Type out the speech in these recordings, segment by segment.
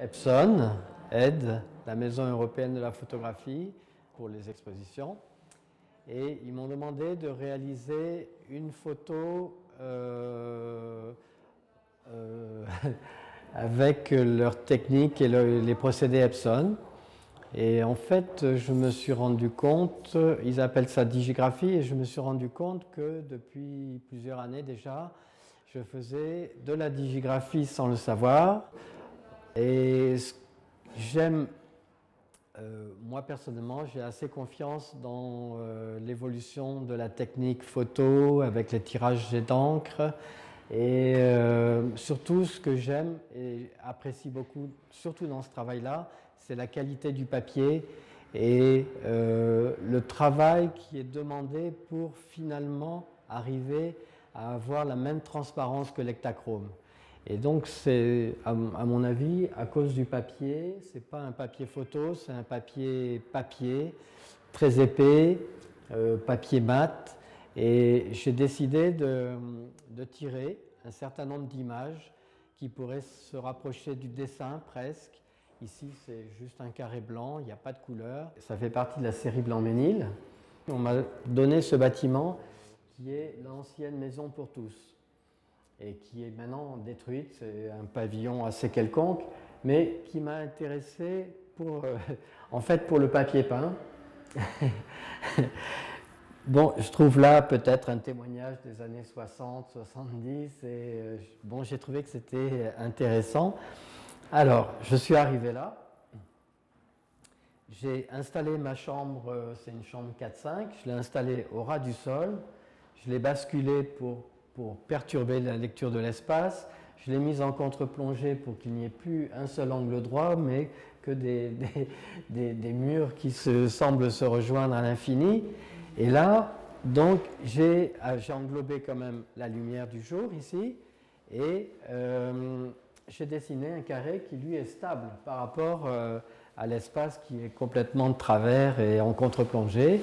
Epson aide la Maison européenne de la photographie pour les expositions et ils m'ont demandé de réaliser une photo avec leur technique et les procédés Epson. Et en fait, je me suis rendu compte, ils appellent ça digigraphie, et je me suis rendu compte que depuis plusieurs années déjà, je faisais de la digigraphie sans le savoir. Et j'aime, moi personnellement, j'ai assez confiance dans l'évolution de la technique photo avec les tirages jet d'encre. Et surtout, ce que j'aime et apprécie beaucoup, surtout dans ce travail-là, c'est la qualité du papier et le travail qui est demandé pour finalement arriver à avoir la même transparence que l'Ektachrome. Et donc, c'est, à mon avis, à cause du papier, c'est pas un papier photo, c'est un papier très épais, papier mat. Et j'ai décidé de tirer un certain nombre d'images qui pourraient se rapprocher du dessin presque. Ici, c'est juste un carré blanc, il n'y a pas de couleur. Ça fait partie de la série Blanc-Ménil. On m'a donné ce bâtiment qui est l'ancienne Maison pour tous et qui est maintenant détruite. C'est un pavillon assez quelconque, mais qui m'a intéressé pour, en fait pour le papier peint. Bon, je trouve là peut-être un témoignage des années 60, 70 et bon, j'ai trouvé que c'était intéressant. Alors, je suis arrivé là. J'ai installé ma chambre, c'est une chambre 4-5, je l'ai installée au ras du sol, je l'ai basculée pour perturber la lecture de l'espace, je l'ai mise en contre-plongée pour qu'il n'y ait plus un seul angle droit, mais que des murs qui semblent se rejoindre à l'infini. Et là, donc, j'ai englobé quand même la lumière du jour ici, et j'ai dessiné un carré qui lui est stable par rapport à l'espace qui est complètement de travers et en contre-plongée.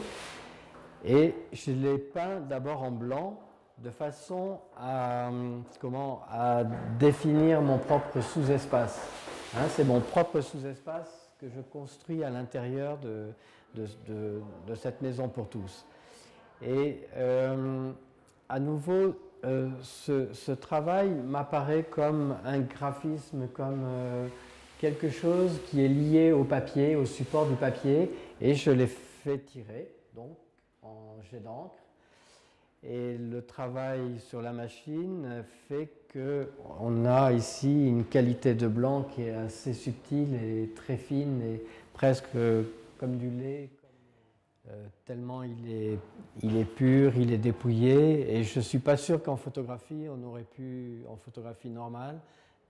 Et je l'ai peint d'abord en blanc de façon à définir mon propre sous-espace. Hein, c'est mon propre sous-espace que je construis à l'intérieur de cette maison pour tous. Et à nouveau, ce travail m'apparaît comme un graphisme, comme quelque chose qui est lié au papier, au support du papier, et je l'ai fait tirer donc en jet d'encre. Et le travail sur la machine fait qu'on a ici une qualité de blanc qui est assez subtile et très fine et presque comme du lait. Tellement il est pur, il est dépouillé, et je ne suis pas sûr qu'en photographie, on aurait pu, en photographie normale,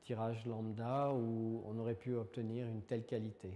tirage lambda, où on aurait pu obtenir une telle qualité.